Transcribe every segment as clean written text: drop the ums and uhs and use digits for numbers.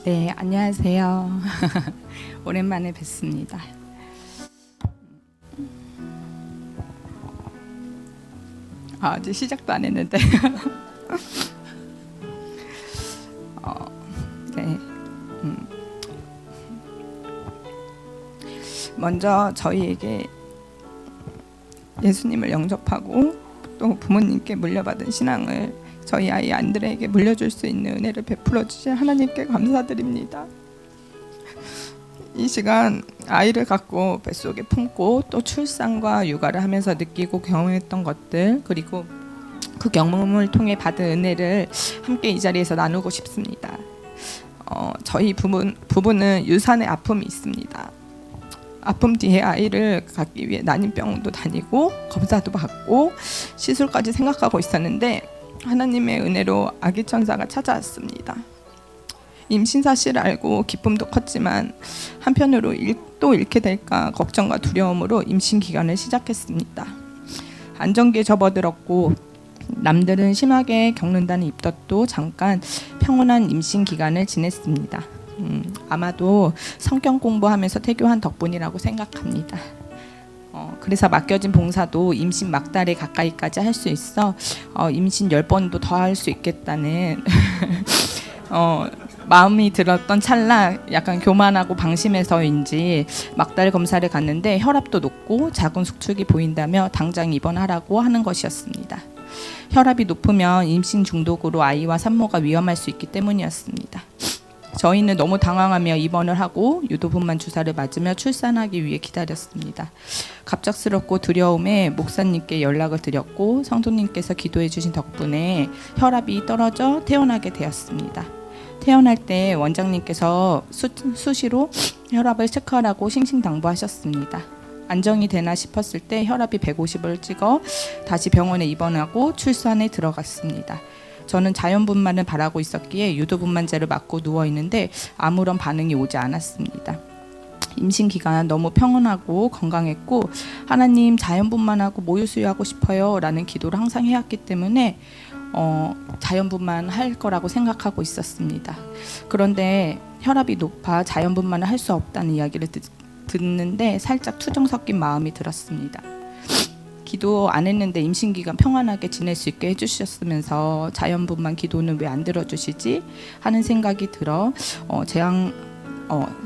네, 안녕하세요. 오랜만에 뵙습니다. 아직 시작도 안 했는데. 네. 먼저 저희에게 예수님을 영접하고 또 부모님께 물려받은 신앙을 저희 아이 안드레에게 물려줄 수 있는 은혜를 베풀어 주신 하나님께 감사드립니다. 이 시간 아이를 갖고 뱃속에 품고 또 출산과 육아를 하면서 느끼고 경험했던 것들, 그리고 그 경험을 통해 받은 은혜를 함께 이 자리에서 나누고 싶습니다. 저희 부부는 유산의 아픔이 있습니다. 아픔 뒤에 아이를 갖기 위해 난임병도 다니고 검사도 받고 시술까지 생각하고 있었는데 하나님의 은혜로 아기 천사가 찾아왔습니다. 임신 사실을 알고 기쁨도 컸지만 한편으로 또 잃게 될까 걱정과 두려움으로 임신 기간을 시작했습니다. 안정기에 접어들었고 남들은 심하게 겪는다는 입덧도 잠깐 평온한 임신 기간을 지냈습니다. 아마도 성경 공부하면서 태교한 덕분이라고 생각합니다. 그래서 맡겨진 봉사도 임신 막달에 가까이까지 할 수 있어 임신 10번도 더 할 수 있겠다는 마음이 들었던 찰나 약간 교만하고 방심해서인지 막달 검사를 갔는데 혈압도 높고 작은 숙축이 보인다며 당장 입원하라고 하는 것이었습니다. 혈압이 높으면 임신 중독으로 아이와 산모가 위험할 수 있기 때문이었습니다. 저희는 너무 당황하며 입원을 하고 유도분만 주사를 맞으며 출산하기 위해 기다렸습니다. 갑작스럽고 두려움에 목사님께 연락을 드렸고 성도님께서 기도해 주신 덕분에 혈압이 떨어져 퇴원하게 되었습니다. 퇴원할 때 원장님께서 수시로 혈압을 체크하라고 싱싱당부하셨습니다. 안정이 되나 싶었을 때 혈압이 150을 찍어 다시 병원에 입원하고 출산에 들어갔습니다. 저는 자연분만을 바라고 있었기에 유도분만제를 맞고 누워있는데 아무런 반응이 오지 않았습니다. 임신 기간 너무 평온하고 건강했고 하나님 자연분만하고 모유수유하고 싶어요 라는 기도를 항상 해왔기 때문에 자연분만 할 거라고 생각하고 있었습니다. 그런데 혈압이 높아 자연분만을 할 수 없다는 이야기를 듣는데 살짝 투정 섞인 마음이 들었습니다. 기도 안 했는데 임신기간 평안하게 지낼 수 있게 해주셨으면서 자연분만 기도는 왜 안 들어주시지? 하는 생각이 들어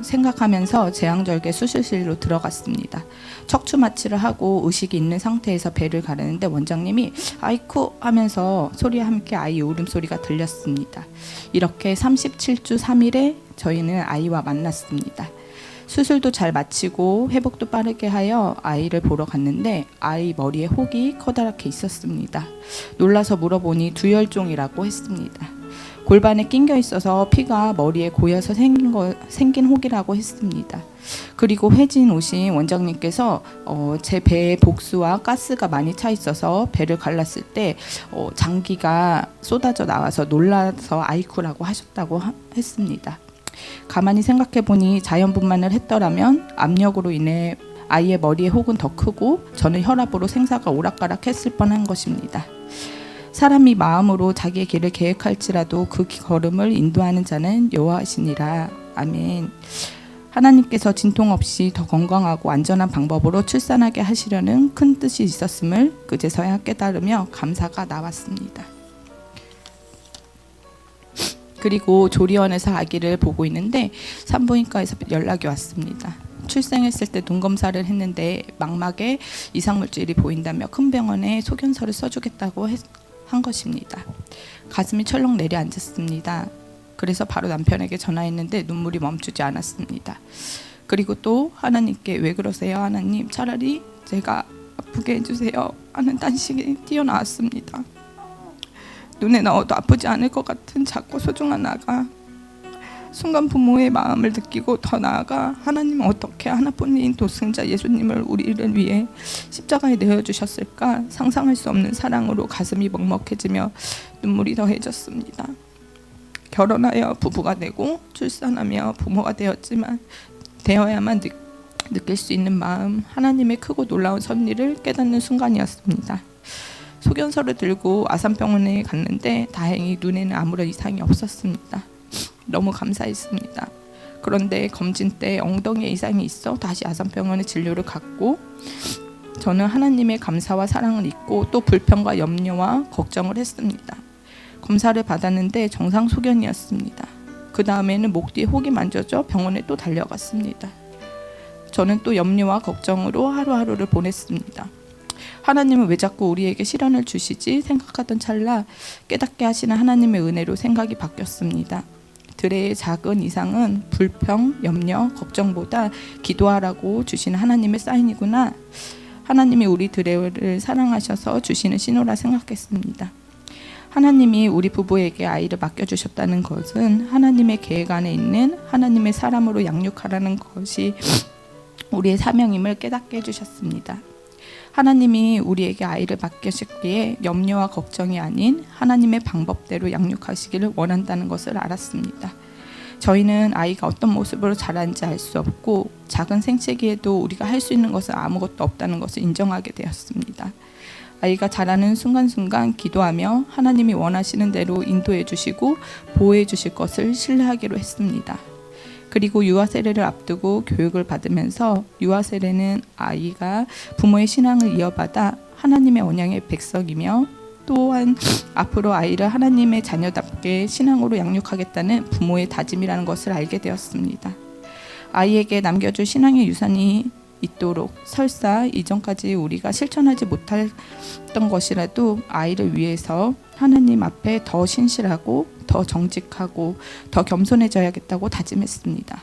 생각하면서 제왕절개 수술실로 들어갔습니다. 척추 마취를 하고 의식이 있는 상태에서 배를 가르는데 원장님이 아이쿠 하면서 소리와 함께 아이 울음소리가 들렸습니다. 이렇게 37주 3일에 저희는 아이와 만났습니다. 수술도 잘 마치고 회복도 빠르게 하여 아이를 보러 갔는데 아이 머리에 혹이 커다랗게 있었습니다. 놀라서 물어보니 두열종이라고 했습니다. 골반에 낑겨 있어서 피가 머리에 고여서 생긴 혹이라고 했습니다. 그리고 회진 오신 원장님께서 제 배에 복수와 가스가 많이 차 있어서 배를 갈랐을 때 장기가 쏟아져 나와서 놀라서 아이쿠라고 하셨다고 했습니다. 가만히 생각해보니 자연분만을 했더라면 압력으로 인해 아이의 머리의 혹은 더 크고 저는 혈압으로 생사가 오락가락했을 뻔한 것입니다. 사람이 마음으로 자기의 길을 계획할지라도 그 걸음을 인도하는 자는 여호와시니라. 아멘. 하나님께서 진통 없이 더 건강하고 안전한 방법으로 출산하게 하시려는 큰 뜻이 있었음을 그제서야 깨달으며 감사가 나왔습니다. 그리고 조리원에서 아기를 보고 있는데 산부인과에서 연락이 왔습니다. 출생했을 때 눈 검사를 했는데 망막에 이상물질이 보인다며 큰 병원에 소견서를 써주겠다고 한 것입니다. 가슴이 철렁 내려앉았습니다. 그래서 바로 남편에게 전화했는데 눈물이 멈추지 않았습니다. 그리고 또 하나님께 왜 그러세요? 하나님 차라리 제가 아프게 해주세요 하는 단식이 튀어나왔습니다. 눈에 넣어도 아프지 않을 것 같은 작고 소중한 아가 순간 부모의 마음을 느끼고 더 나아가 하나님은 어떻게 하나뿐인 도승자 예수님을 우리를 위해 십자가에 내어주셨을까 상상할 수 없는 사랑으로 가슴이 먹먹해지며 눈물이 더해졌습니다. 결혼하여 부부가 되고 출산하며 부모가 되어야만 느낄 수 있는 마음, 하나님의 크고 놀라운 섭리를 깨닫는 순간이었습니다. 소견서를 들고 아산병원에 갔는데 다행히 눈에는 아무런 이상이 없었습니다. 너무 감사했습니다. 그런데 검진 때 엉덩이에 이상이 있어 다시 아산병원에 진료를 갔고, 저는 하나님의 감사와 사랑을 잊고 또 불평과 염려와 걱정을 했습니다. 검사를 받았는데 정상 소견이었습니다. 그 다음에는 목 뒤에 혹이 만져져 병원에 또 달려갔습니다. 저는 또 염려와 걱정으로 하루하루를 보냈습니다. 하나님은 왜 자꾸 우리에게 시련을 주시지 생각하던 찰나 깨닫게 하시는 하나님의 은혜로 생각이 바뀌었습니다. 드레의 작은 이상은 불평, 염려, 걱정보다 기도하라고 주시는 하나님의 사인이구나. 하나님이 우리 드레를 사랑하셔서 주시는 신호라 생각했습니다. 하나님이 우리 부부에게 아이를 맡겨주셨다는 것은 하나님의 계획 안에 있는 하나님의 사람으로 양육하라는 것이 우리의 사명임을 깨닫게 해주셨습니다. 하나님이 우리에게 아이를 맡기셨기에 염려와 걱정이 아닌 하나님의 방법대로 양육하시기를 원한다는 것을 알았습니다. 저희는 아이가 어떤 모습으로 자라는지 알 수 없고 작은 생체기에도 우리가 할 수 있는 것은 아무것도 없다는 것을 인정하게 되었습니다. 아이가 자라는 순간순간 기도하며 하나님이 원하시는 대로 인도해 주시고 보호해 주실 것을 신뢰하기로 했습니다. 그리고 유아 세례를 앞두고 교육을 받으면서 유아 세례는 아이가 부모의 신앙을 이어받아 하나님의 언약의 백성이며 또한 앞으로 아이를 하나님의 자녀답게 신앙으로 양육하겠다는 부모의 다짐이라는 것을 알게 되었습니다. 아이에게 남겨줄 신앙의 유산이 있도록 설사 이전까지 우리가 실천하지 못했던 것이라도 아이를 위해서 하나님 앞에 더 신실하고 더 정직하고 더 겸손해져야겠다고 다짐했습니다.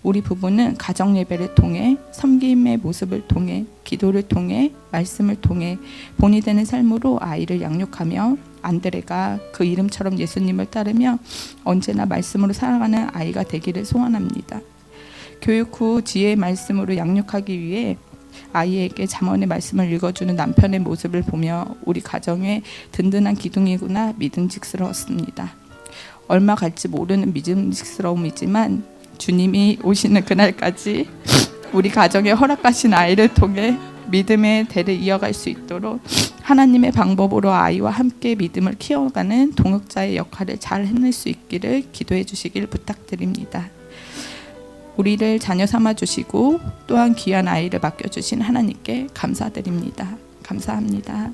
우리 부부는 가정 예배를 통해 섬김의 모습을 통해 기도를 통해 말씀을 통해 본이 되는 삶으로 아이를 양육하며 안드레가 그 이름처럼 예수님을 따르며 언제나 말씀으로 살아가는 아이가 되기를 소원합니다. 교육 후 지혜의 말씀으로 양육하기 위해 아이에게 잠언의 말씀을 읽어주는 남편의 모습을 보며 우리 가정의 든든한 기둥이구나 믿음직스러웠습니다. 얼마 갈지 모르는 믿음직스러움이지만 주님이 오시는 그날까지 우리 가정에 허락하신 아이를 통해 믿음의 대를 이어갈 수 있도록 하나님의 방법으로 아이와 함께 믿음을 키워가는 동역자의 역할을 잘 해낼 수 있기를 기도해 주시길 부탁드립니다. 우리를 자녀 삼아 주시고 또한 귀한 아이를 맡겨주신 하나님께 감사드립니다. 감사합니다.